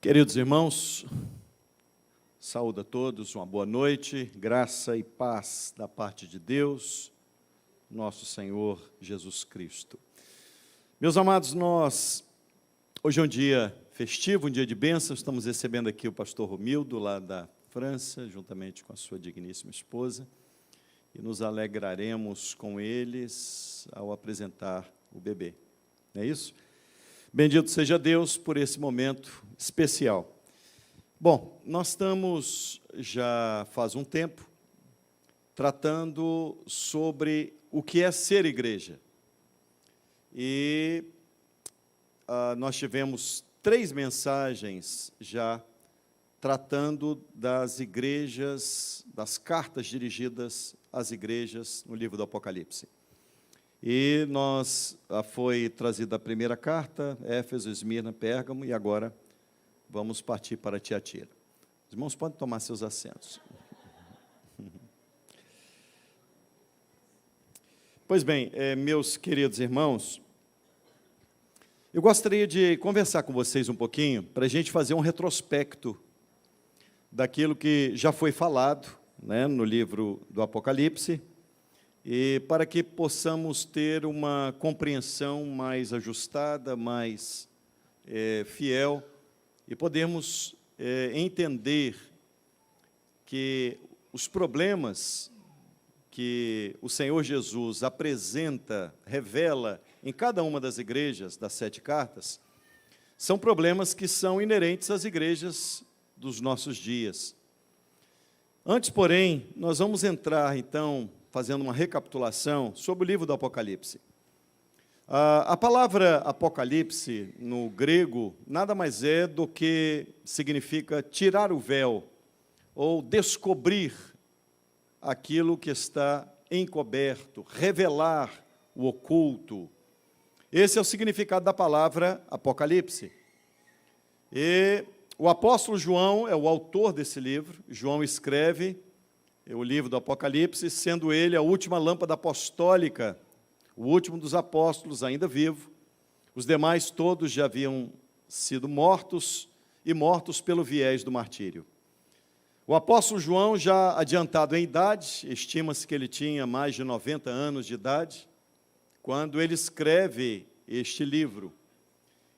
Queridos irmãos, saúdo a todos, uma boa noite, graça e paz da parte de Deus, nosso Senhor Jesus Cristo. Meus amados, hoje é um dia festivo, um dia de bênção, estamos recebendo aqui o pastor Romildo, lá da França, juntamente com a sua digníssima esposa, e nos alegraremos com eles ao apresentar o bebê, não é isso? Bendito seja Deus por esse momento especial. Bom, nós estamos já faz um tempo tratando sobre o que é ser igreja. E nós tivemos 3 mensagens já tratando das igrejas, das cartas dirigidas às igrejas no livro do Apocalipse. E foi trazida a primeira carta, Éfeso, Esmirna, Pérgamo, e agora vamos partir para Tiatira. Os irmãos podem tomar seus assentos. Pois bem, meus queridos irmãos, eu gostaria de conversar com vocês um pouquinho, para a gente fazer um retrospecto daquilo que já foi falado, né, no livro do Apocalipse, e para que possamos ter uma compreensão mais ajustada, mais fiel, e podermos entender que os problemas que o Senhor Jesus apresenta, revela em cada uma das igrejas das 7 cartas, são problemas que são inerentes às igrejas dos nossos dias. Antes, porém, nós vamos entrar, então, fazendo uma recapitulação sobre o livro do Apocalipse. A palavra Apocalipse, no grego, nada mais é do que significa tirar o véu, ou descobrir aquilo que está encoberto, revelar o oculto. Esse é o significado da palavra Apocalipse. E o apóstolo João é o autor desse livro. João escreve o livro do Apocalipse, sendo ele a última lâmpada apostólica, o último dos apóstolos ainda vivo. Os demais todos já haviam sido mortos, e mortos pelo viés do martírio. O apóstolo João, já adiantado em idade, estima-se que ele tinha mais de 90 anos de idade, quando ele escreve este livro.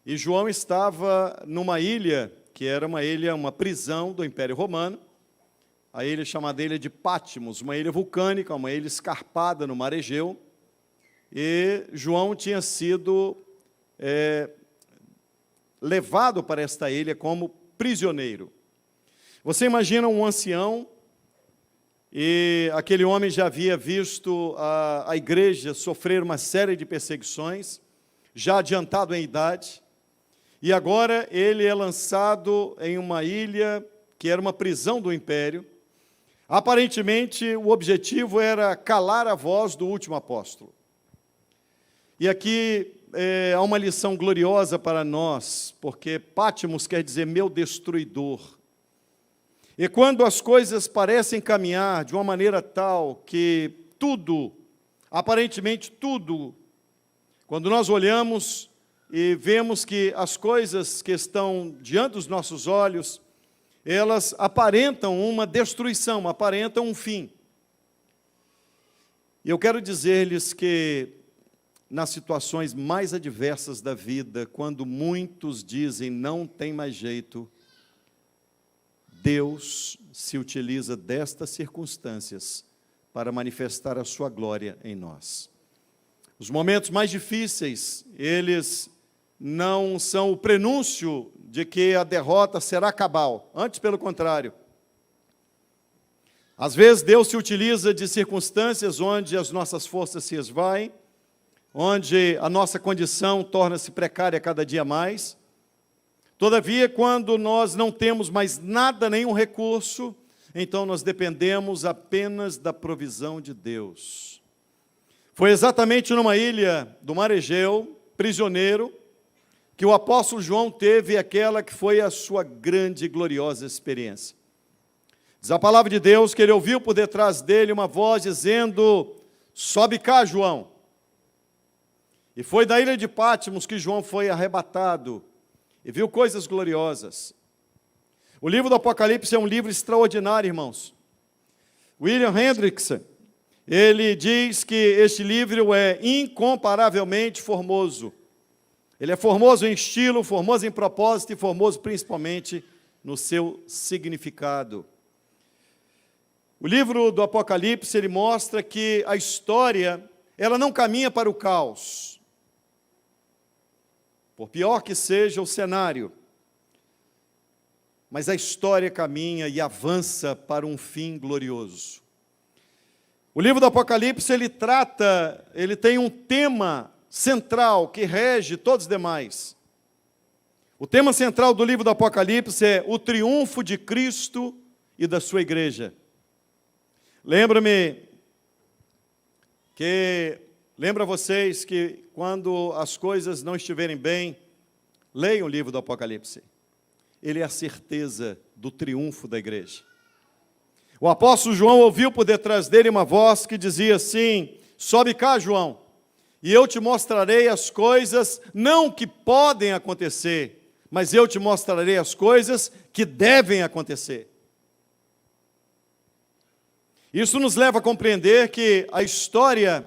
E João estava numa ilha, que era uma prisão do Império Romano, a ilha chamada Ilha de Patmos, uma ilha vulcânica, uma ilha escarpada no mar Egeu, e João tinha sido levado para esta ilha como prisioneiro. Você imagina um ancião, e aquele homem já havia visto a igreja sofrer uma série de perseguições, já adiantado em idade, e agora ele é lançado em uma ilha que era uma prisão do império. Aparentemente, o objetivo era calar a voz do último apóstolo. E aqui há uma lição gloriosa para nós, porque Patmos quer dizer meu destruidor. E quando as coisas parecem caminhar de uma maneira tal que tudo, aparentemente tudo, quando nós olhamos e vemos que as coisas que estão diante dos nossos olhos, elas aparentam uma destruição, aparentam um fim. E eu quero dizer-lhes que, nas situações mais adversas da vida, quando muitos dizem não tem mais jeito, Deus se utiliza destas circunstâncias para manifestar a sua glória em nós. Os momentos mais difíceis, eles não são o prenúncio de que a derrota será cabal, antes pelo contrário. Às vezes Deus se utiliza de circunstâncias onde as nossas forças se esvaem, onde a nossa condição torna-se precária cada dia mais. Todavia, quando nós não temos mais nada, nenhum recurso, então nós dependemos apenas da provisão de Deus. Foi exatamente numa ilha do mar Egeu, prisioneiro, que o apóstolo João teve aquela que foi a sua grande e gloriosa experiência. Diz a palavra de Deus que ele ouviu por detrás dele uma voz dizendo: sobe cá, João. E foi da ilha de Patmos que João foi arrebatado e viu coisas gloriosas. O livro do Apocalipse é um livro extraordinário, irmãos. William Hendrickson, ele diz que este livro é incomparavelmente formoso. Ele é formoso em estilo, formoso em propósito e formoso principalmente no seu significado. O livro do Apocalipse, ele mostra que a história, ela não caminha para o caos. Por pior que seja o cenário, mas a história caminha e avança para um fim glorioso. O livro do Apocalipse, ele tem um tema central que rege todos os demais. O tema central do livro do Apocalipse é o triunfo de Cristo e da sua igreja. Lembra vocês que quando as coisas não estiverem bem, leiam o livro do Apocalipse. Ele é a certeza do triunfo da igreja. O apóstolo João ouviu por detrás dele uma voz que dizia assim: sobe cá, João, e eu te mostrarei as coisas, não que podem acontecer, mas eu te mostrarei as coisas que devem acontecer. Isso nos leva a compreender que a história,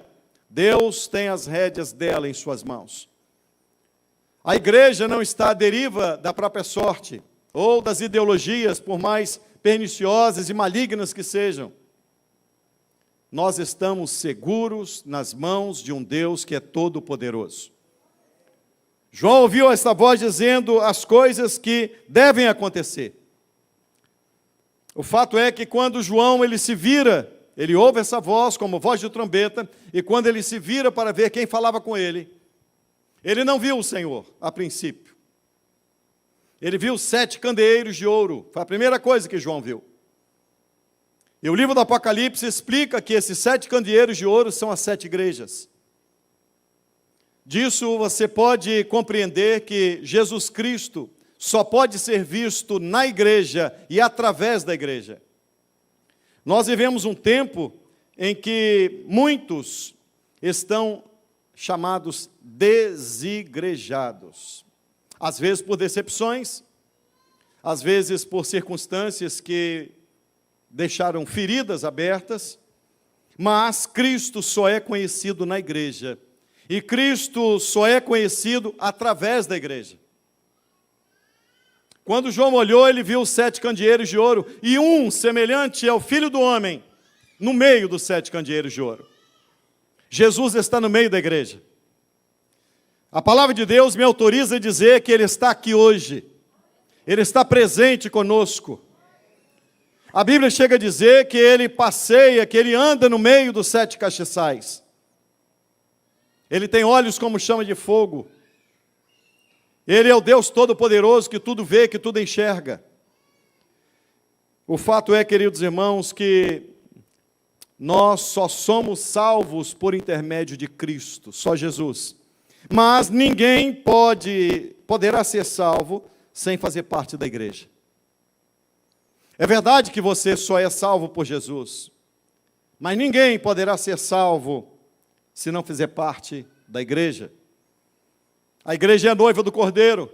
Deus tem as rédeas dela em suas mãos. A igreja não está à deriva da própria sorte, ou das ideologias, por mais perniciosas e malignas que sejam. Nós estamos seguros nas mãos de um Deus que é todo-poderoso. João ouviu essa voz dizendo as coisas que devem acontecer. O fato é que quando João ele se vira, ele ouve essa voz como voz de trombeta, e quando ele se vira para ver quem falava com ele não viu o Senhor a princípio. Ele viu 7 candeeiros de ouro, foi a primeira coisa que João viu. E o livro do Apocalipse explica que esses 7 candeeiros de ouro são as 7 igrejas. Disso você pode compreender que Jesus Cristo só pode ser visto na igreja e através da igreja. Nós vivemos um tempo em que muitos estão chamados desigrejados. Às vezes por decepções, às vezes por circunstâncias que deixaram feridas abertas, mas Cristo só é conhecido na igreja. E Cristo só é conhecido através da igreja. Quando João olhou, ele viu 7 candeeiros de ouro, e um semelhante ao Filho do Homem, no meio dos 7 candeeiros de ouro. Jesus está no meio da igreja. A palavra de Deus me autoriza a dizer que Ele está aqui hoje. Ele está presente conosco. A Bíblia chega a dizer que Ele passeia, que Ele anda no meio dos 7 castiçais. Ele tem olhos como chama de fogo. Ele é o Deus Todo-Poderoso que tudo vê, que tudo enxerga. O fato é, queridos irmãos, que nós só somos salvos por intermédio de Cristo, só Jesus. Mas ninguém poderá ser salvo sem fazer parte da igreja. É verdade que você só é salvo por Jesus, mas ninguém poderá ser salvo se não fizer parte da igreja. A igreja é a noiva do Cordeiro.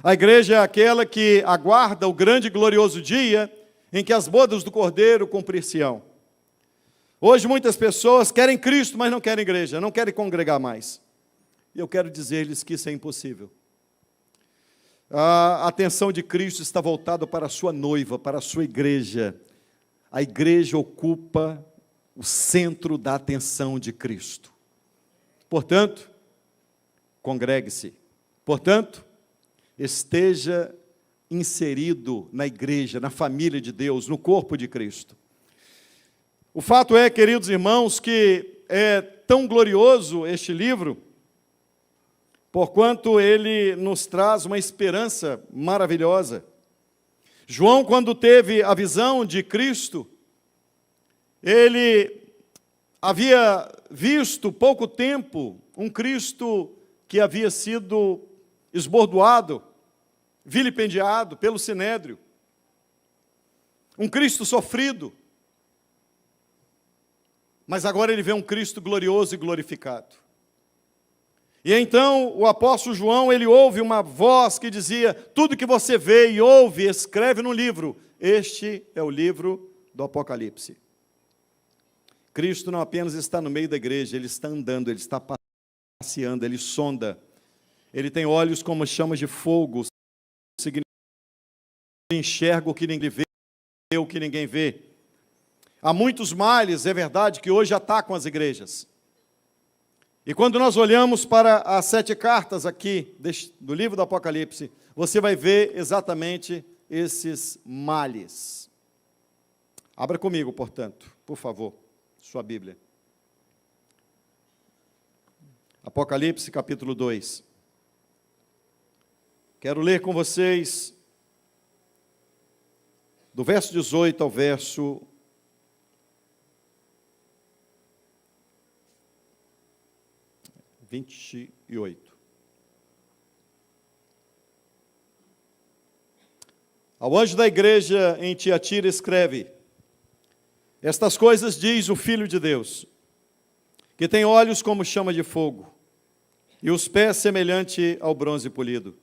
A igreja é aquela que aguarda o grande e glorioso dia em que as bodas do Cordeiro cumprir-se-ão. Hoje muitas pessoas querem Cristo, mas não querem igreja, não querem congregar mais. E eu quero dizer-lhes que isso é impossível. A atenção de Cristo está voltada para a sua noiva, para a sua igreja. A igreja ocupa o centro da atenção de Cristo. Portanto, congregue-se. Portanto, esteja inserido na igreja, na família de Deus, no corpo de Cristo. O fato é, queridos irmãos, que é tão glorioso este livro, porquanto ele nos traz uma esperança maravilhosa. João, quando teve a visão de Cristo, ele havia visto pouco tempo um Cristo que havia sido esbordoado, vilipendiado pelo Sinédrio. Um Cristo sofrido. Mas agora ele vê um Cristo glorioso e glorificado. E então o apóstolo João, ele ouve uma voz que dizia: tudo que você vê e ouve, escreve no livro. Este é o livro do Apocalipse. Cristo não apenas está no meio da igreja, ele está andando, ele está passeando, ele sonda. Ele tem olhos como chamas de fogo, significa que ele enxerga o que ninguém vê, o que ninguém vê. Há muitos males, é verdade, que hoje atacam as igrejas. E quando nós olhamos para as 7 cartas aqui do livro do Apocalipse, você vai ver exatamente esses males. Abra comigo, portanto, por favor, sua Bíblia. Apocalipse, capítulo 2. Quero ler com vocês do verso 18 ao verso 28. Ao anjo da igreja em Tiatira escreve: estas coisas diz o Filho de Deus, que tem olhos como chama de fogo, e os pés semelhante ao bronze polido.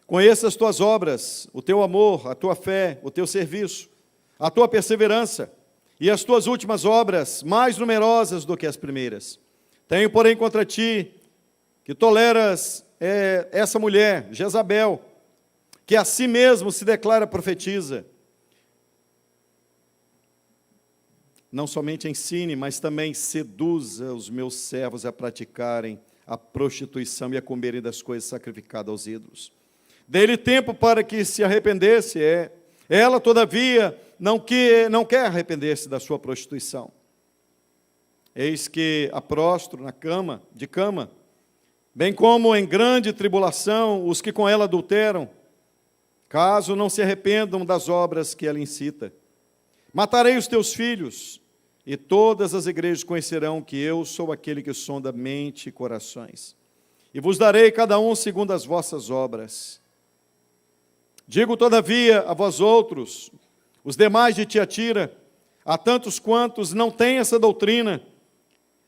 Conheça as tuas obras, o teu amor, a tua fé, o teu serviço, a tua perseverança, e as tuas últimas obras, mais numerosas do que as primeiras. Tenho, porém, contra ti, que toleras essa mulher, Jezabel, que a si mesmo se declara profetisa. Não somente ensine, mas também seduza os meus servos a praticarem a prostituição e a comerem das coisas sacrificadas aos ídolos. Dê-lhe tempo para que se arrependesse. Ela, todavia, não quer arrepender-se da sua prostituição. Eis que a prostro de cama, bem como em grande tribulação os que com ela adulteram, caso não se arrependam das obras que ela incita. Matarei os teus filhos, e todas as igrejas conhecerão que eu sou aquele que sonda mente e corações. E vos darei cada um segundo as vossas obras. Digo, todavia, a vós outros, os demais de Tiatira, a tantos quantos não têm essa doutrina,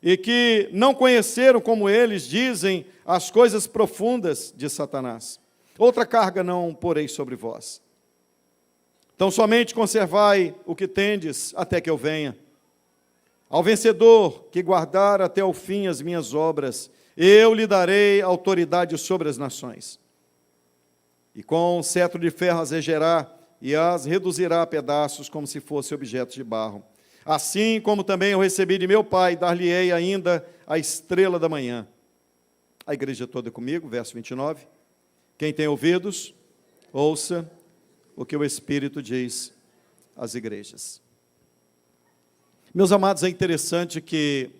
e que não conheceram como eles dizem as coisas profundas de Satanás. Outra carga não porei sobre vós. Então somente conservai o que tendes até que eu venha. Ao vencedor que guardar até o fim as minhas obras, eu lhe darei autoridade sobre as nações. E com cetro de ferro as regerá e as reduzirá a pedaços como se fossem objetos de barro. Assim como também eu recebi de meu Pai, dar-lhe-ei ainda a estrela da manhã. A igreja toda comigo, verso 29. Quem tem ouvidos, ouça o que o Espírito diz às igrejas. Meus amados, é interessante que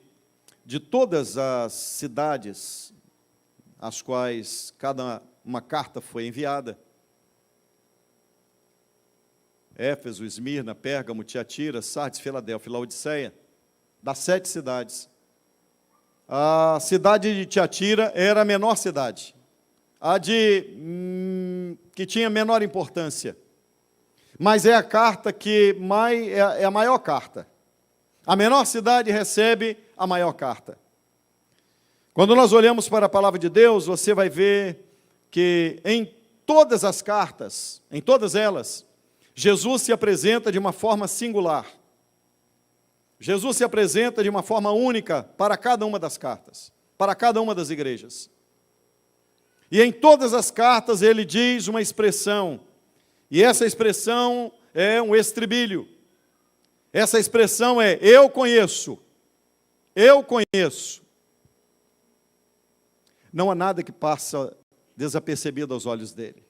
de todas as cidades às quais cada uma carta foi enviada, Éfeso, Esmirna, Pérgamo, Tiatira, Sardes, Filadélfia e Laodiceia, das 7 cidades, a cidade de Tiatira era a menor cidade, que tinha menor importância, mas é a carta que é a maior carta. A menor cidade recebe a maior carta. Quando nós olhamos para a palavra de Deus, você vai ver que em todas as cartas, em todas elas, Jesus se apresenta de uma forma singular. Jesus se apresenta de uma forma única para cada uma das cartas, para cada uma das igrejas. E em todas as cartas ele diz uma expressão, e essa expressão é um estribilho. Essa expressão é: eu conheço, eu conheço. Não há nada que passa desapercebido aos olhos dele.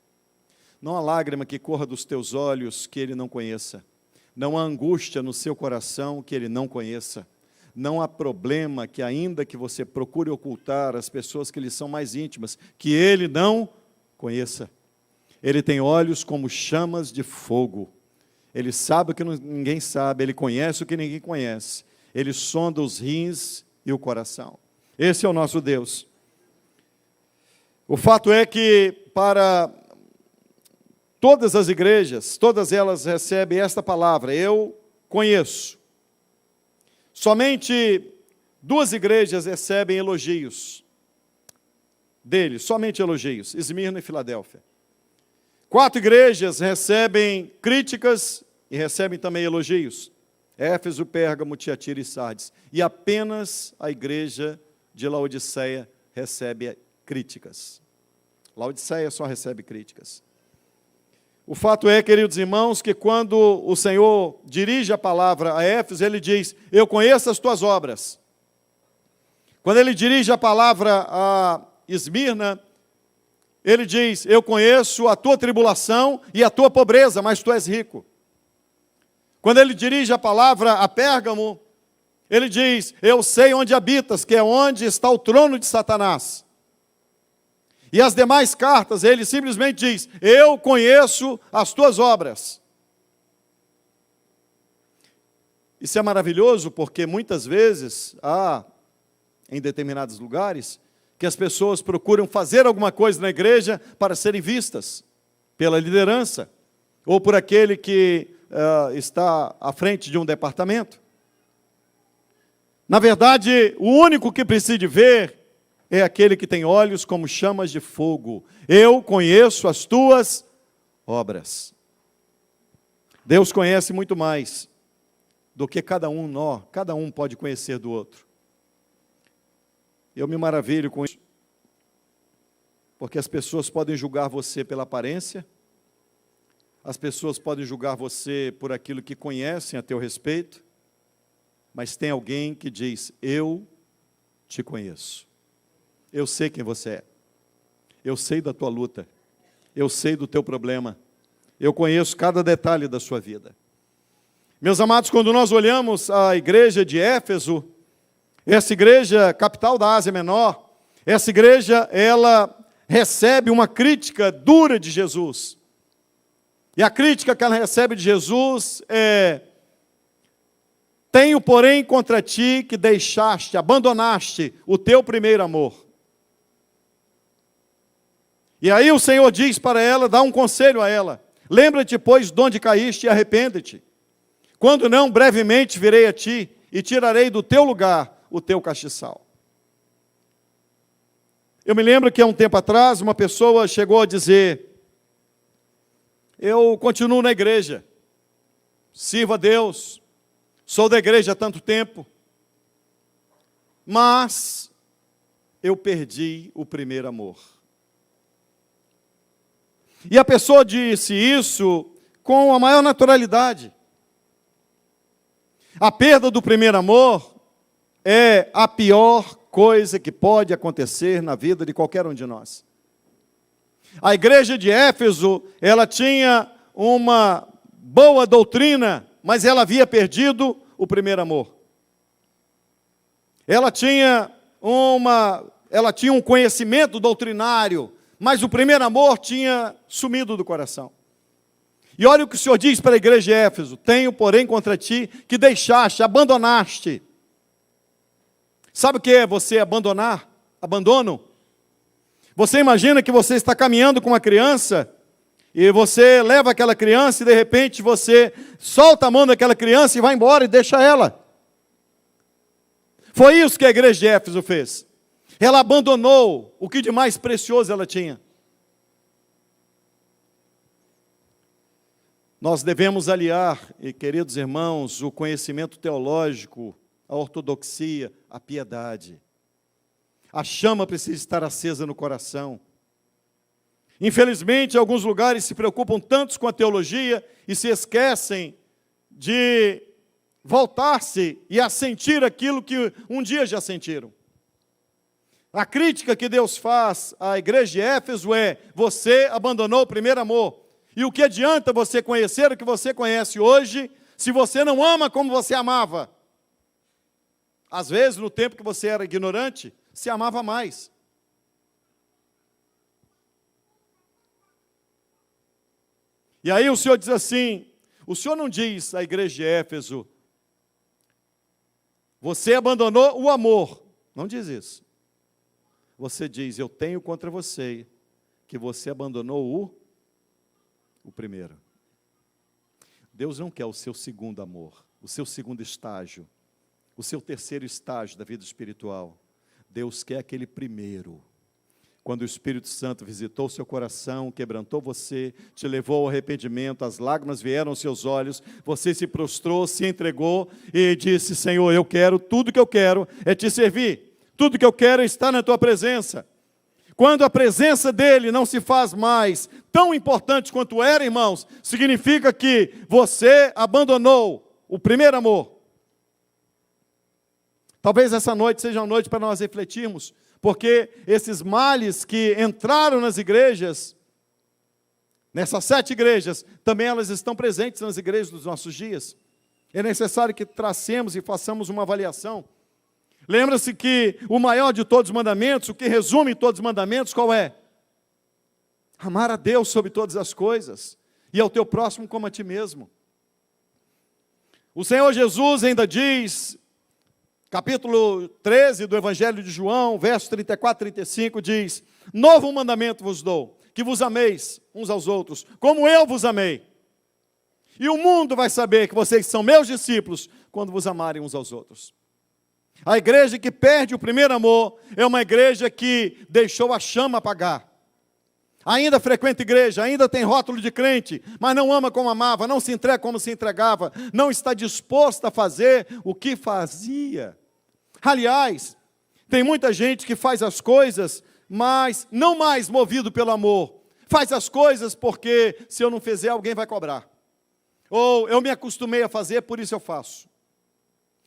Não há lágrima que corra dos teus olhos que ele não conheça. Não há angústia no seu coração que ele não conheça. Não há problema que, ainda que você procure ocultar as pessoas que lhe são mais íntimas, que ele não conheça. Ele tem olhos como chamas de fogo. Ele sabe o que ninguém sabe, ele conhece o que ninguém conhece. Ele sonda os rins e o coração. Esse é o nosso Deus. O fato é que para todas as igrejas, todas elas recebem esta palavra: eu conheço. Somente 2 igrejas recebem elogios. dele, somente elogios, Esmirna e Filadélfia. 4 igrejas recebem críticas e recebem também elogios, Éfeso, Pérgamo, Tiatira e Sardes. E apenas a igreja de Laodiceia recebe críticas. Laodiceia só recebe críticas. O fato é, queridos irmãos, que quando o Senhor dirige a palavra a Éfeso, Ele diz, eu conheço as tuas obras. Quando Ele dirige a palavra a Esmirna, Ele diz, eu conheço a tua tribulação e a tua pobreza, mas tu és rico. Quando Ele dirige a palavra a Pérgamo, Ele diz, eu sei onde habitas, que é onde está o trono de Satanás. E as demais cartas, Ele simplesmente diz, eu conheço as tuas obras. Isso é maravilhoso, porque muitas vezes há, em determinados lugares, que as pessoas procuram fazer alguma coisa na igreja para serem vistas pela liderança, ou por aquele que está à frente de um departamento. Na verdade, o único que precisa de ver é aquele que tem olhos como chamas de fogo. Eu conheço as tuas obras. Deus conhece muito mais do que cada um pode conhecer do outro. Eu me maravilho com isso, porque as pessoas podem julgar você pela aparência, as pessoas podem julgar você por aquilo que conhecem a teu respeito, mas tem alguém que diz, eu te conheço. Eu sei quem você é. Eu sei da tua luta. Eu sei do teu problema. Eu conheço cada detalhe da sua vida. Meus amados, quando nós olhamos a igreja de Éfeso, essa igreja capital da Ásia Menor, essa igreja, ela recebe uma crítica dura de Jesus. E a crítica que ela recebe de Jesus é: tenho, porém, contra ti que deixaste, abandonaste o teu primeiro amor. E aí o Senhor diz para ela, dá um conselho a ela. Lembra-te, pois, de onde caíste e arrepende-te. Quando não, brevemente virei a ti e tirarei do teu lugar o teu castiçal. Eu me lembro que há um tempo atrás, uma pessoa chegou a dizer, eu continuo na igreja, sirvo a Deus, sou da igreja há tanto tempo, mas eu perdi o primeiro amor. E a pessoa disse isso com a maior naturalidade. A perda do primeiro amor é a pior coisa que pode acontecer na vida de qualquer um de nós. A igreja de Éfeso, ela tinha uma boa doutrina, mas ela havia perdido o primeiro amor. Ela tinha um conhecimento doutrinário, mas o primeiro amor tinha sumido do coração. E olha o que o Senhor diz para a igreja de Éfeso, tenho, porém, contra ti que deixaste, abandonaste. Sabe o que é você abandonar? Abandono? Você imagina que você está caminhando com uma criança, e você leva aquela criança, e de repente você solta a mão daquela criança e vai embora e deixa ela. Foi isso que a igreja de Éfeso fez. Ela abandonou o que de mais precioso ela tinha. Nós devemos aliar, queridos irmãos, o conhecimento teológico, a ortodoxia, a piedade. A chama precisa estar acesa no coração. Infelizmente, alguns lugares se preocupam tanto com a teologia e se esquecem de voltar-se e a sentir aquilo que um dia já sentiram. A crítica que Deus faz à igreja de Éfeso é: você abandonou o primeiro amor. E o que adianta você conhecer o que você conhece hoje, se você não ama como você amava? Às vezes, no tempo que você era ignorante, se amava mais. E aí o Senhor diz assim, o Senhor não diz à igreja de Éfeso, você abandonou o amor. Não diz isso. Você diz, eu tenho contra você que você abandonou o primeiro. Deus não quer o seu segundo amor, o seu segundo estágio, o seu terceiro estágio da vida espiritual. Deus quer aquele primeiro. quando o Espírito Santo visitou seu coração, quebrantou você, te levou ao arrependimento, as lágrimas vieram aos seus olhos, você se prostrou, se entregou e disse: Senhor, eu quero, tudo que eu quero é te servir, tudo que eu quero é estar na tua presença. Quando a presença dele não se faz mais tão importante quanto era, irmãos, significa que você abandonou o primeiro amor. Talvez essa noite seja uma noite para nós refletirmos, porque esses males que entraram nas igrejas, nessas 7 igrejas, também elas estão presentes nas igrejas dos nossos dias. É necessário que tracemos e façamos uma avaliação. Lembra-se que o maior de todos os mandamentos, o que resume todos os mandamentos, qual é? Amar a Deus sobre todas as coisas, e ao teu próximo como a ti mesmo. O Senhor Jesus ainda diz, capítulo 13 do Evangelho de João, versos 34 e 35, diz: novo mandamento vos dou, que vos ameis uns aos outros, como eu vos amei. E o mundo vai saber que vocês são meus discípulos, quando vos amarem uns aos outros. A igreja que perde o primeiro amor, é uma igreja que deixou a chama apagar. Ainda frequenta igreja, ainda tem rótulo de crente, mas não ama como amava, não se entrega como se entregava, não está disposto a fazer o que fazia. Aliás, tem muita gente que faz as coisas, mas não mais movido pelo amor. Faz as coisas porque se eu não fizer, alguém vai cobrar. Ou eu me acostumei a fazer, por isso eu faço.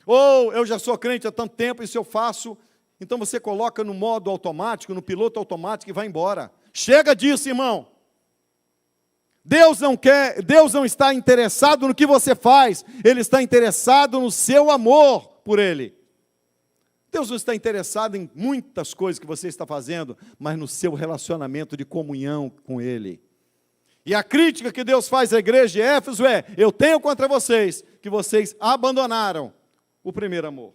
Ou eu já sou crente há tanto tempo, e se eu faço, então você coloca no modo automático, no piloto automático e vai embora. Chega disso, irmão. Deus não está interessado no que você faz, Ele está interessado no seu amor por Ele. Deus não está interessado em muitas coisas que você está fazendo, mas no seu relacionamento de comunhão com Ele. E a crítica que Deus faz à igreja de Éfeso é: eu tenho contra vocês, que vocês abandonaram o primeiro amor.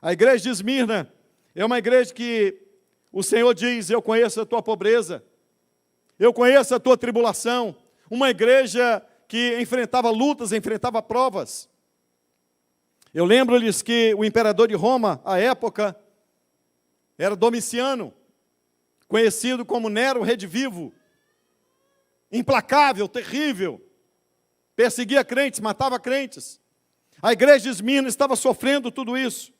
A igreja de Esmirna é uma igreja que o Senhor diz: eu conheço a tua pobreza, eu conheço a tua tribulação. Uma igreja que enfrentava lutas, enfrentava provas. Eu lembro-lhes que o imperador de Roma, à época, era Domiciano, conhecido como Nero Redivivo, implacável, terrível, perseguia crentes, matava crentes. A igreja de Esmirna estava sofrendo tudo isso.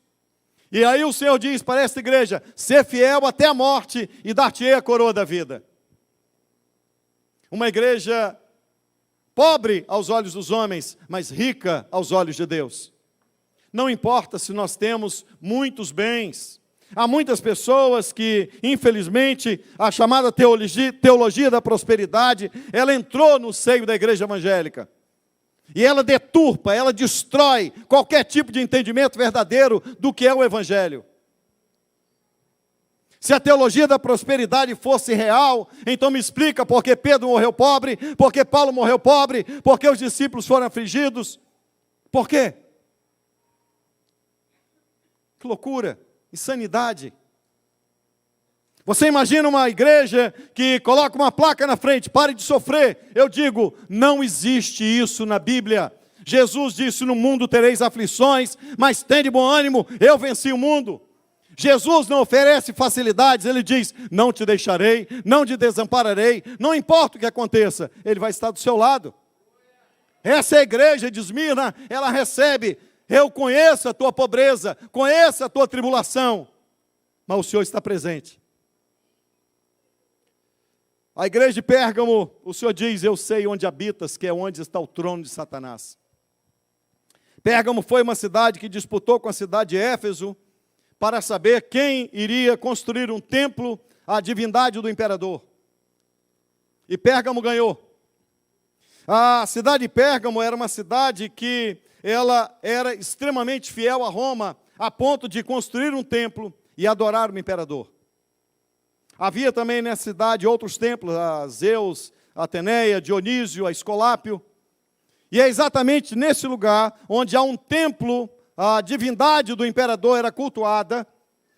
E aí o Senhor diz para esta igreja: ser fiel até a morte e dar-te-ei a coroa da vida. Uma igreja pobre aos olhos dos homens, mas rica aos olhos de Deus. Não importa se nós temos muitos bens. Há muitas pessoas que, infelizmente, a chamada teologia da prosperidade, ela entrou no seio da igreja evangélica. E ela deturpa, ela destrói qualquer tipo de entendimento verdadeiro do que é o Evangelho. Se a teologia da prosperidade fosse real, então me explica por que Pedro morreu pobre, por que Paulo morreu pobre, por que os discípulos foram afligidos. Por quê? Que loucura, insanidade. Você imagina uma igreja que coloca uma placa na frente: pare de sofrer. Eu digo, não existe isso na Bíblia. Jesus disse: no mundo tereis aflições, mas tende bom ânimo, eu venci o mundo. Jesus não oferece facilidades, Ele diz: não te deixarei, não te desampararei, não importa o que aconteça, Ele vai estar do seu lado. Essa é a igreja de Esmirna, ela recebe: eu conheço a tua pobreza, conheço a tua tribulação, mas o Senhor está presente. A igreja de Pérgamo, o Senhor diz: eu sei onde habitas, que é onde está o trono de Satanás. Pérgamo foi uma cidade que disputou com a cidade de Éfeso para saber quem iria construir um templo à divindade do imperador. E Pérgamo ganhou. A cidade de Pérgamo era uma cidade que ela era extremamente fiel a Roma, a ponto de construir um templo e adorar o imperador. Havia também nessa cidade outros templos, a Zeus, a Ateneia, Dionísio, a Escolápio. E é exatamente nesse lugar onde há um templo, a divindade do imperador era cultuada.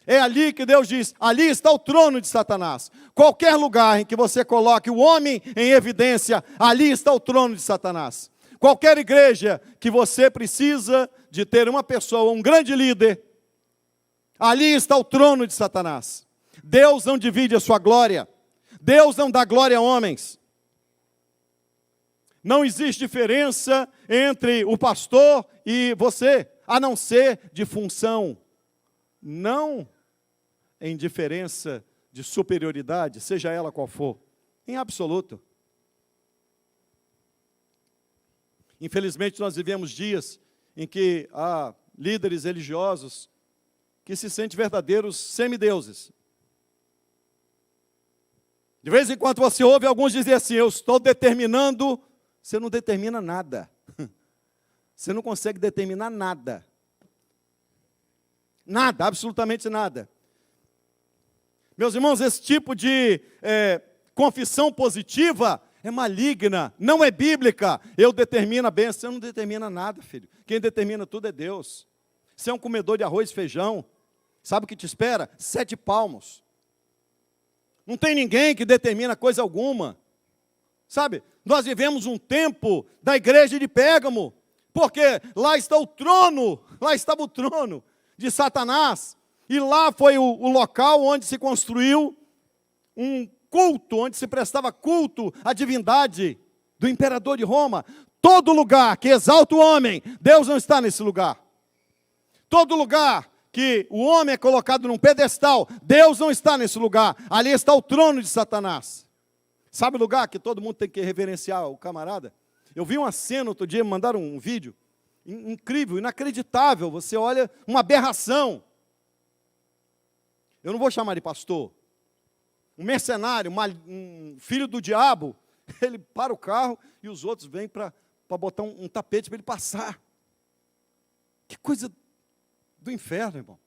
É ali que Deus diz: ali está o trono de Satanás. Qualquer lugar em que você coloque o homem em evidência, ali está o trono de Satanás. Qualquer igreja que você precisa de ter uma pessoa, um grande líder, ali está o trono de Satanás. Deus não divide a sua glória. Deus não dá glória a homens. Não existe diferença entre o pastor e você, a não ser de função. Não em diferença de superioridade, seja ela qual for, em absoluto. Infelizmente, nós vivemos dias em que há líderes religiosos que se sentem verdadeiros semideuses. De vez em quando você ouve alguns dizer assim, eu estou determinando. Você não determina nada. Você não consegue determinar nada. Nada, absolutamente nada. Meus irmãos, esse tipo de confissão positiva é maligna, não é bíblica. Eu determino a bênção. Você não determina nada, filho. Quem determina tudo é Deus. Você é um comedor de arroz e feijão. Sabe o que te espera? 7 palmos. Não tem ninguém que determina coisa alguma. Sabe, nós vivemos um tempo da igreja de Pérgamo, porque lá está o trono, lá estava o trono de Satanás, e lá foi o local onde se construiu um culto, onde se prestava culto à divindade do imperador de Roma. Todo lugar que exalta o homem, Deus não está nesse lugar. Todo lugar que o homem é colocado num pedestal, Deus não está nesse lugar. Ali está o trono de Satanás. Sabe o lugar que todo mundo tem que reverenciar o camarada? Eu vi uma cena outro dia, me mandaram um vídeo, incrível, inacreditável. Você olha, uma aberração. Eu não vou chamar de pastor. Um mercenário, um filho do diabo, ele para o carro e os outros vêm para botar um tapete para ele passar. Que coisa do inferno, irmão.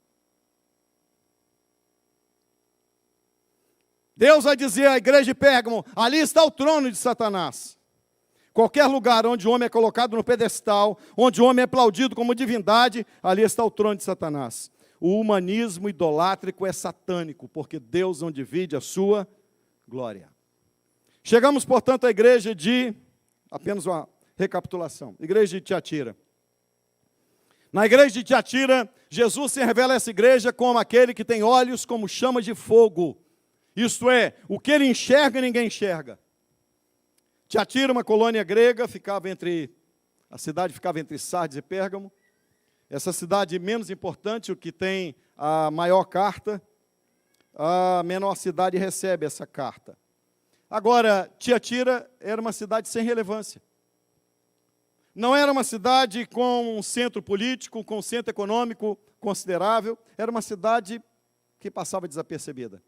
Deus vai dizer à igreja de Pérgamo, ali está o trono de Satanás. Qualquer lugar onde o homem é colocado no pedestal, onde o homem é aplaudido como divindade, ali está o trono de Satanás. O humanismo idolátrico é satânico, porque Deus não divide a sua glória. Chegamos, portanto, à igreja de, apenas uma recapitulação, igreja de Tiatira. Na igreja de Tiatira, Jesus se revela a essa igreja como aquele que tem olhos como chamas de fogo. Isto é, o que ele enxerga, ninguém enxerga. Tiatira, uma colônia grega, a cidade ficava entre Sardes e Pérgamo. Essa cidade menos importante, o que tem a maior carta, a menor cidade recebe essa carta. Agora, Tiatira era uma cidade sem relevância. Não era uma cidade com um centro político, com um centro econômico considerável. Era uma cidade que passava desapercebida.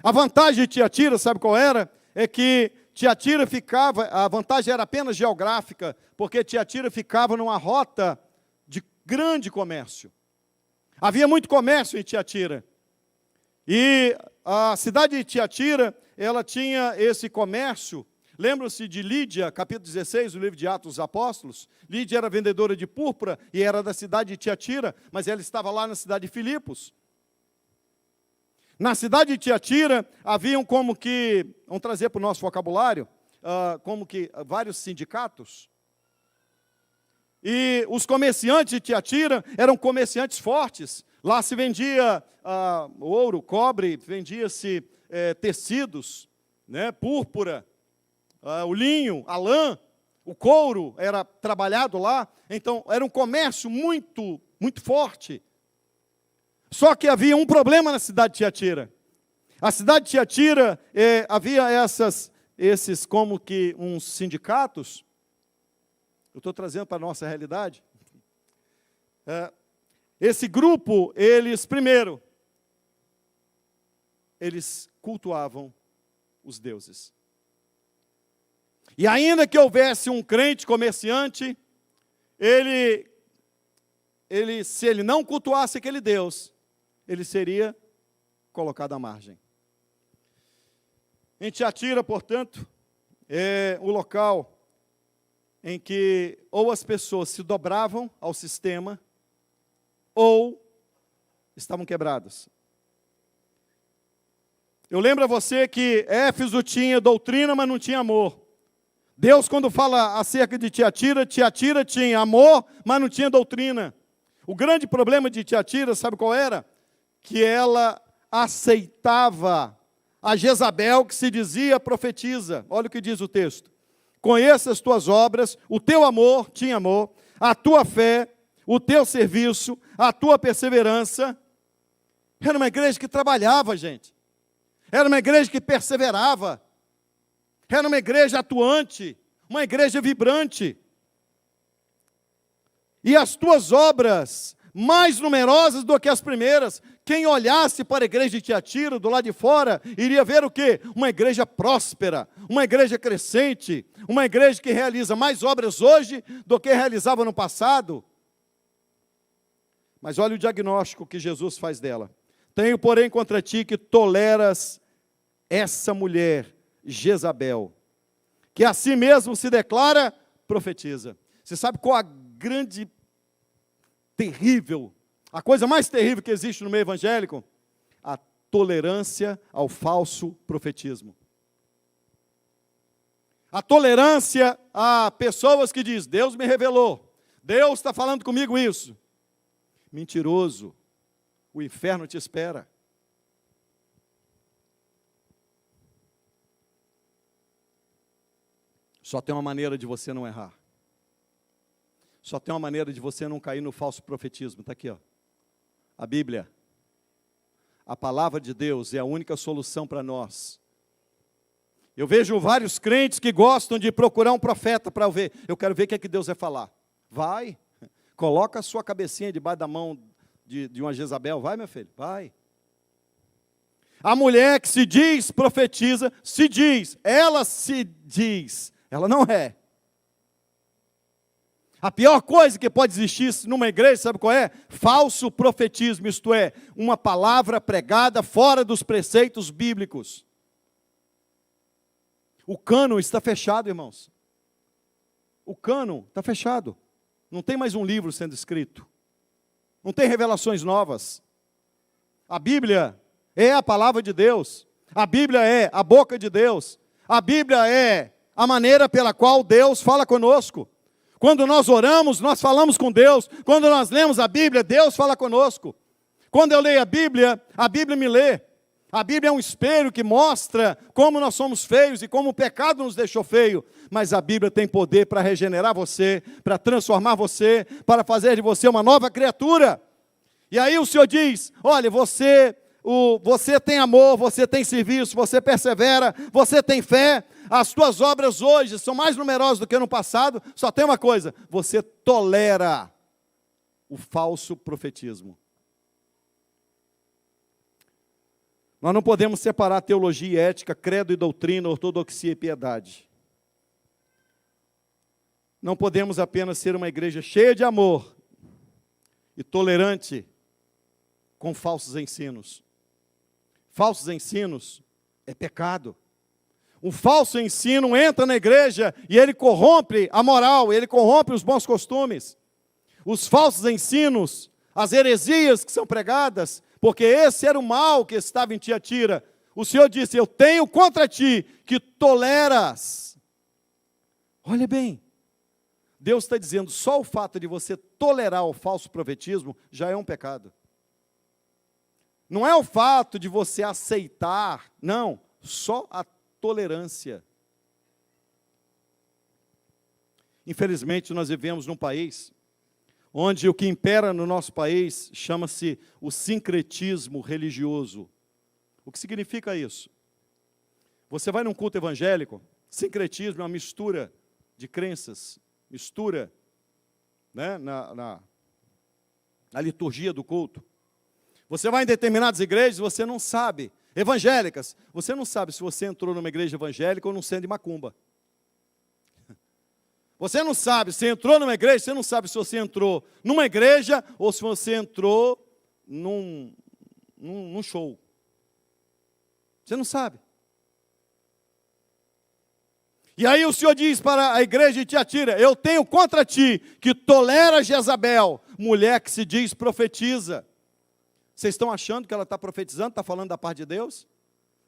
A vantagem de Tiatira, sabe qual era? É que Tiatira ficava, a vantagem era apenas geográfica, porque Tiatira ficava numa rota de grande comércio. Havia muito comércio em Tiatira. E a cidade de Tiatira, ela tinha esse comércio. Lembram-se de Lídia, capítulo 16, do livro de Atos dos Apóstolos? Lídia era vendedora de púrpura e era da cidade de Tiatira, mas ela estava lá na cidade de Filipos. Na cidade de Tiatira, haviam como que, vamos trazer para o nosso vocabulário, como que vários sindicatos. E os comerciantes de Tiatira eram comerciantes fortes. Lá se vendia ouro, cobre, vendia-se tecidos, né, púrpura, o linho, a lã, o couro era trabalhado lá. Então, era um comércio muito, muito forte. Só que havia um problema na cidade de Tiatira. A cidade de Tiatira, havia esses como que uns sindicatos. Eu estou trazendo para a nossa realidade. Esse grupo, eles cultuavam os deuses. E ainda que houvesse um crente comerciante, se ele não cultuasse aquele Deus, ele seria colocado à margem. Em Tiatira, portanto, é o local em que ou as pessoas se dobravam ao sistema, ou estavam quebradas. Eu lembro a você que Éfeso tinha doutrina, mas não tinha amor. Deus, quando fala acerca de Tiatira, Tiatira tinha amor, mas não tinha doutrina. O grande problema de Tiatira, sabe qual era? Que ela aceitava a Jezabel, que se dizia profetisa. Olha o que diz o texto. Conheço as tuas obras, o teu amor, tinha amor, a tua fé, o teu serviço, a tua perseverança. Era uma igreja que trabalhava, gente. Era uma igreja que perseverava. Era uma igreja atuante, uma igreja vibrante. E as tuas obras, mais numerosas do que as primeiras. Quem olhasse para a igreja de Tiatira, do lado de fora, iria ver o quê? Uma igreja próspera, uma igreja crescente, uma igreja que realiza mais obras hoje do que realizava no passado. Mas olha o diagnóstico que Jesus faz dela. Tenho, porém, contra ti que toleras essa mulher, Jezabel, que a si mesmo se declara profetiza. Você sabe qual a grande, terrível, a coisa mais terrível que existe no meio evangélico? A tolerância ao falso profetismo. A tolerância a pessoas que dizem, Deus me revelou, Deus está falando comigo isso. Mentiroso, o inferno te espera. Só tem uma maneira de você não errar. Só tem uma maneira de você não cair no falso profetismo. Está aqui, ó. A Bíblia. A palavra de Deus é a única solução para nós. Eu vejo vários crentes que gostam de procurar um profeta para ver. Eu quero ver o que é que Deus vai falar. Vai. Coloca a sua cabecinha debaixo da mão de uma Jezabel. Vai, meu filho, vai. A mulher que se diz profetiza, se diz. Ela se diz. Ela não é. A pior coisa que pode existir numa igreja, sabe qual é? Falso profetismo, isto é, uma palavra pregada fora dos preceitos bíblicos. O cânon está fechado, irmãos. O cânon está fechado. Não tem mais um livro sendo escrito. Não tem revelações novas. A Bíblia é a palavra de Deus. A Bíblia é a boca de Deus. A Bíblia é a maneira pela qual Deus fala conosco. Quando nós oramos, nós falamos com Deus. Quando nós lemos a Bíblia, Deus fala conosco. Quando eu leio a Bíblia me lê. A Bíblia é um espelho que mostra como nós somos feios e como o pecado nos deixou feio. Mas a Bíblia tem poder para regenerar você, para transformar você, para fazer de você uma nova criatura. E aí o Senhor diz, olha, você tem amor, você tem serviço, você persevera, você tem fé. As tuas obras hoje são mais numerosas do que no passado. Só tem uma coisa, você tolera o falso profetismo. Nós não podemos separar teologia e ética, credo e doutrina, ortodoxia e piedade. Não podemos apenas ser uma igreja cheia de amor e tolerante com falsos ensinos. Falsos ensinos é pecado. Um falso ensino entra na igreja e ele corrompe a moral, ele corrompe os bons costumes. Os falsos ensinos, as heresias que são pregadas, porque esse era o mal que estava em Tiatira. O Senhor disse, eu tenho contra ti que toleras. Olha bem, Deus está dizendo, só o fato de você tolerar o falso profetismo já é um pecado. Não é o fato de você aceitar, não, só a tolerância. Infelizmente, nós vivemos num país onde o que impera no nosso país chama-se o sincretismo religioso. O que significa isso? Você vai num culto evangélico, sincretismo é uma mistura de crenças, mistura, né, na liturgia do culto. Você vai em determinadas igrejas, você não sabe, evangélicas, você não sabe se você entrou numa igreja evangélica ou num centro de macumba. Você não sabe, se entrou numa igreja, você não sabe se você entrou numa igreja ou se você entrou num show. Você não sabe. E aí o Senhor diz para a igreja de Tiatira, eu tenho contra ti que tolera Jezabel, mulher que se diz profetiza. Vocês estão achando que ela está profetizando, está falando da parte de Deus?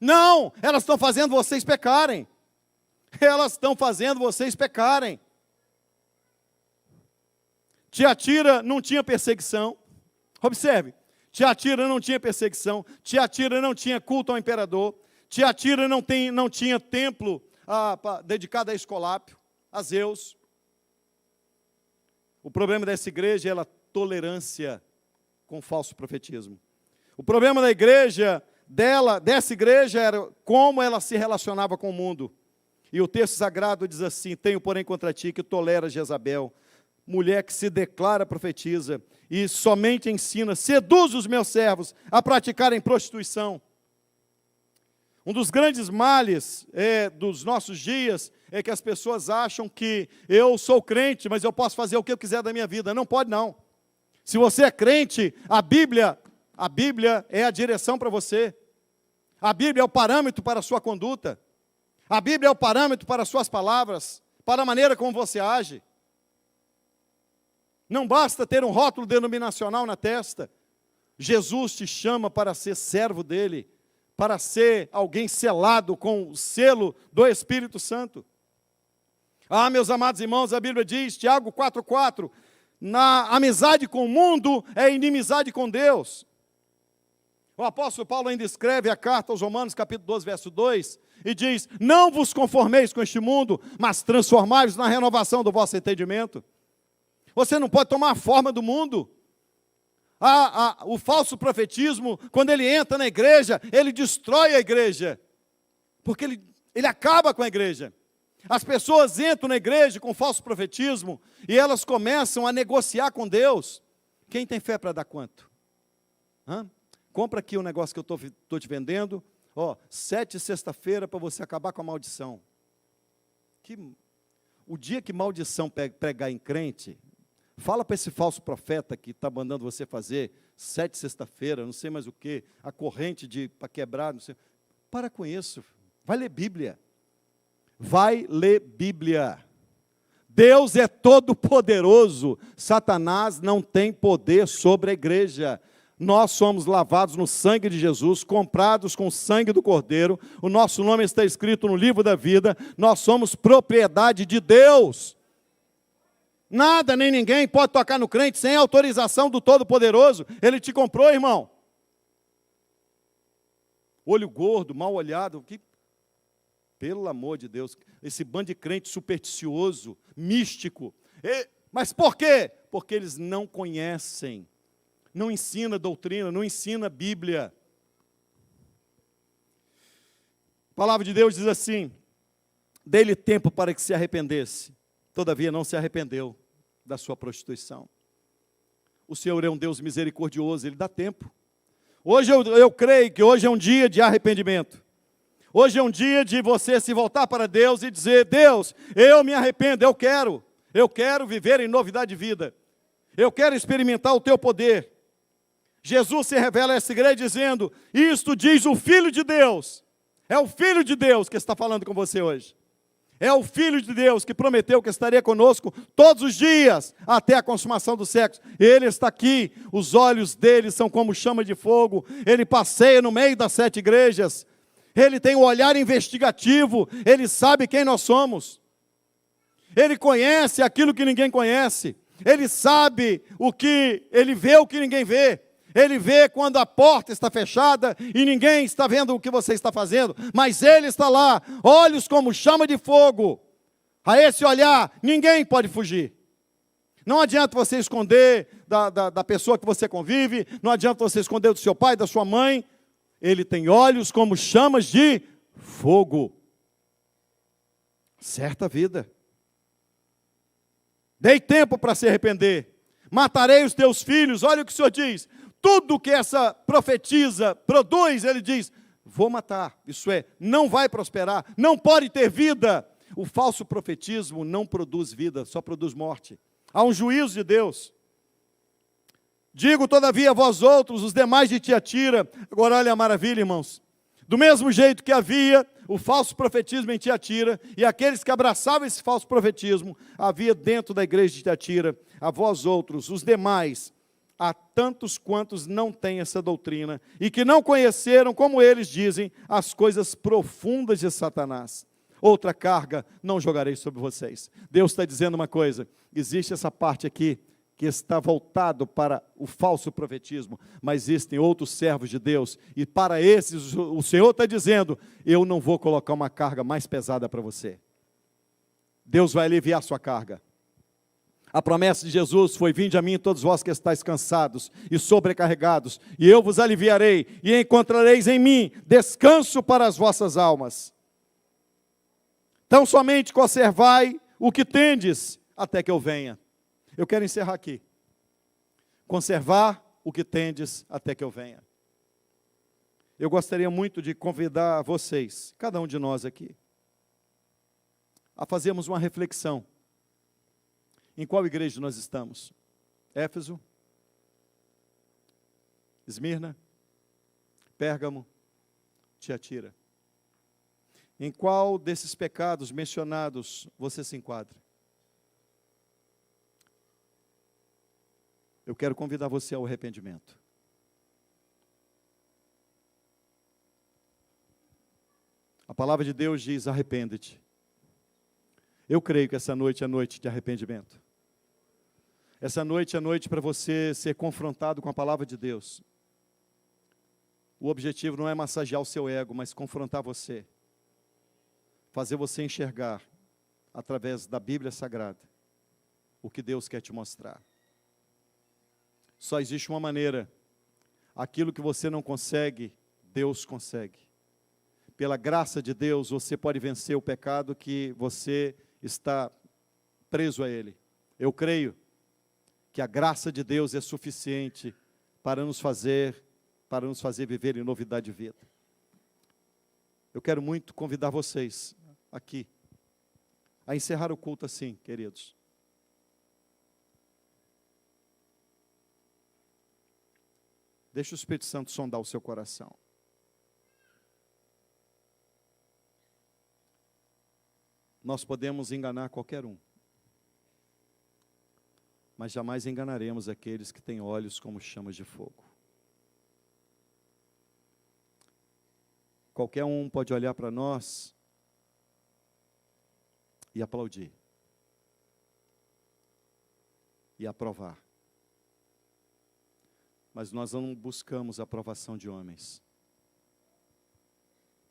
Não, elas estão fazendo vocês pecarem. Elas estão fazendo vocês pecarem. Tiatira não tinha perseguição. Observe, Tiatira não tinha perseguição, Tiatira não tinha culto ao imperador, Tiatira não tinha templo dedicado a Esculápio, a Zeus. O problema dessa igreja era a tolerância com falso profetismo. O problema da igreja, dessa igreja, era como ela se relacionava com o mundo. E o texto sagrado diz assim: tenho, porém, contra ti que tolera Jezabel, mulher que se declara profetiza, e somente ensina, seduz os meus servos a praticarem prostituição. Um dos grandes males dos nossos dias é que as pessoas acham que eu sou crente, mas eu posso fazer o que eu quiser da minha vida. Não pode, não. Se você é crente, a Bíblia é a direção para você. A Bíblia é o parâmetro para a sua conduta. A Bíblia é o parâmetro para as suas palavras, para a maneira como você age. Não basta ter um rótulo denominacional na testa. Jesus te chama para ser servo dele, para ser alguém selado com o selo do Espírito Santo. Ah, meus amados irmãos, a Bíblia diz, Tiago 4,4, na amizade com o mundo é inimizade com Deus. O apóstolo Paulo ainda escreve a carta aos Romanos, capítulo 12, verso 2, e diz: não vos conformeis com este mundo, mas transformai-vos na renovação do vosso entendimento. Você não pode tomar a forma do mundo. O falso profetismo, quando ele entra na igreja, ele destrói a igreja, porque ele acaba com a igreja. As pessoas entram na igreja com falso profetismo, e elas começam a negociar com Deus. Quem tem fé para dar quanto? Compra aqui o negócio que eu estou te vendendo, 7 sexta-feira para você acabar com a maldição. O dia que maldição pregar em crente, fala para esse falso profeta que está mandando você fazer 7 sexta-feira, não sei mais o que, a corrente para quebrar, não sei. Para com isso, vai ler Bíblia. Vai ler Bíblia. Deus é todo poderoso, Satanás não tem poder sobre a igreja. Nós somos lavados no sangue de Jesus, comprados com o sangue do Cordeiro, o nosso nome está escrito no livro da vida, nós somos propriedade de Deus. Nada nem ninguém pode tocar no crente sem autorização do Todo-Poderoso. Ele te comprou, irmão. Olho gordo, mal olhado, pelo amor de Deus, esse bando de crente supersticioso, místico. Mas por quê? Porque eles não conhecem. Não ensina doutrina, não ensina Bíblia. A palavra de Deus diz assim: dê-lhe tempo para que se arrependesse. Todavia não se arrependeu da sua prostituição. O Senhor é um Deus misericordioso, Ele dá tempo. Hoje eu creio que hoje é um dia de arrependimento. Hoje é um dia de você se voltar para Deus e dizer: Deus, eu me arrependo, eu quero viver em novidade de vida. Eu quero experimentar o Teu poder. Jesus se revela a essa igreja dizendo: isto diz o Filho de Deus. É o Filho de Deus que está falando com você hoje. É o Filho de Deus que prometeu que estaria conosco todos os dias, até a consumação dos séculos. Ele está aqui, os olhos dele são como chama de fogo, ele passeia no meio das 7 igrejas, ele tem um olhar investigativo, ele sabe quem nós somos, ele conhece aquilo que ninguém conhece, ele sabe ele vê o que ninguém vê. Ele vê quando a porta está fechada e ninguém está vendo o que você está fazendo, mas Ele está lá, olhos como chama de fogo. A esse olhar, ninguém pode fugir. Não adianta você esconder da pessoa que você convive, não adianta você esconder do seu pai, da sua mãe. Ele tem olhos como chamas de fogo. Certa vida. Dei tempo para se arrepender. Matarei os teus filhos. Olha o que o Senhor diz. Tudo que essa profetisa produz, ele diz: vou matar. Isso é, não vai prosperar, não pode ter vida. O falso profetismo não produz vida, só produz morte. Há um juízo de Deus. Digo, todavia, a vós outros, os demais de Tiatira. Agora olha a maravilha, irmãos. Do mesmo jeito que havia o falso profetismo em Tiatira, e aqueles que abraçavam esse falso profetismo, havia dentro da igreja de Tiatira, a vós outros, os demais, há tantos quantos não têm essa doutrina, e que não conheceram, como eles dizem, as coisas profundas de Satanás. Outra carga não jogarei sobre vocês. Deus está dizendo uma coisa: existe essa parte aqui que está voltado para o falso profetismo, mas existem outros servos de Deus, e para esses o Senhor está dizendo, eu não vou colocar uma carga mais pesada para você. Deus vai aliviar a sua carga. A promessa de Jesus foi, vinde a mim todos vós que estáis cansados e sobrecarregados, e eu vos aliviarei, e encontrareis em mim descanso para as vossas almas. Então somente conservai o que tendes, até que eu venha. Eu quero encerrar aqui. Conservar o que tendes, até que eu venha. Eu gostaria muito de convidar vocês, cada um de nós aqui, a fazermos uma reflexão. Em qual igreja nós estamos? Éfeso? Esmirna? Pérgamo? Tiatira? Em qual desses pecados mencionados você se enquadra? Eu quero convidar você ao arrependimento. A palavra de Deus diz, arrepende-te. Eu creio que essa noite é noite de arrependimento. Essa noite é noite para você ser confrontado com a palavra de Deus. O objetivo não é massagear o seu ego, mas confrontar você. Fazer você enxergar, através da Bíblia Sagrada, o que Deus quer te mostrar. Só existe uma maneira. Aquilo que você não consegue, Deus consegue. Pela graça de Deus, você pode vencer o pecado que você está preso a ele. Eu creio que a graça de Deus é suficiente para nos fazer viver em novidade de vida. Eu quero muito convidar vocês aqui a encerrar o culto assim, queridos. Deixa o Espírito Santo sondar o seu coração. Nós podemos enganar qualquer um, mas jamais enganaremos aqueles que têm olhos como chamas de fogo. Qualquer um pode olhar para nós e aplaudir, e aprovar. Mas nós não buscamos a aprovação de homens.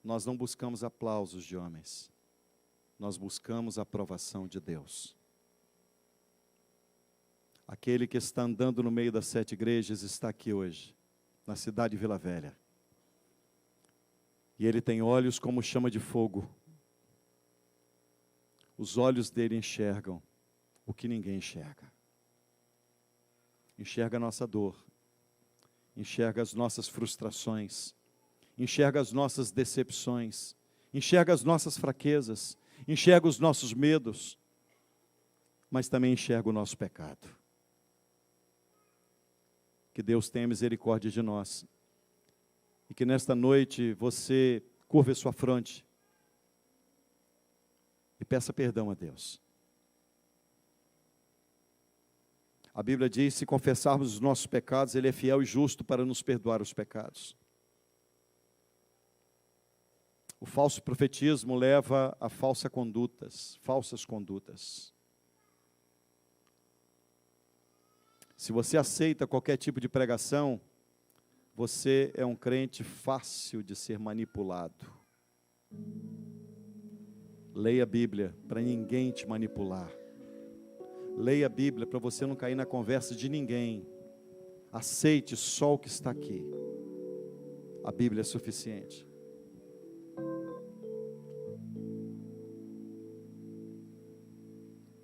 Nós não buscamos aplausos de homens. Nós buscamos a aprovação de Deus. Aquele que está andando no meio das 7 igrejas está aqui hoje, na cidade de Vila Velha. E ele tem olhos como chama de fogo. Os olhos dele enxergam o que ninguém enxerga. Enxerga a nossa dor. Enxerga as nossas frustrações. Enxerga as nossas decepções. Enxerga as nossas fraquezas. Enxerga os nossos medos. Mas também enxerga o nosso pecado. Que Deus tenha misericórdia de nós. E que nesta noite você curve a sua fronte e peça perdão a Deus. A Bíblia diz, se confessarmos os nossos pecados, Ele é fiel e justo para nos perdoar os pecados. O falso profetismo leva a falsas condutas. Se você aceita qualquer tipo de pregação, você é um crente fácil de ser manipulado. Leia a Bíblia para ninguém te manipular. Leia a Bíblia para você não cair na conversa de ninguém. Aceite só o que está aqui. A Bíblia é suficiente.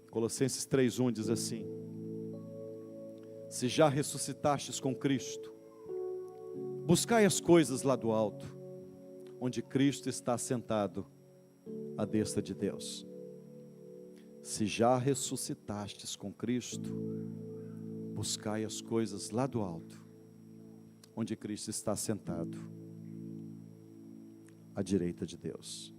Colossenses 3:1 diz assim: se já ressuscitastes com Cristo, buscai as coisas lá do alto, onde Cristo está sentado à destra de Deus. Se já ressuscitastes com Cristo, buscai as coisas lá do alto, onde Cristo está sentado à direita de Deus.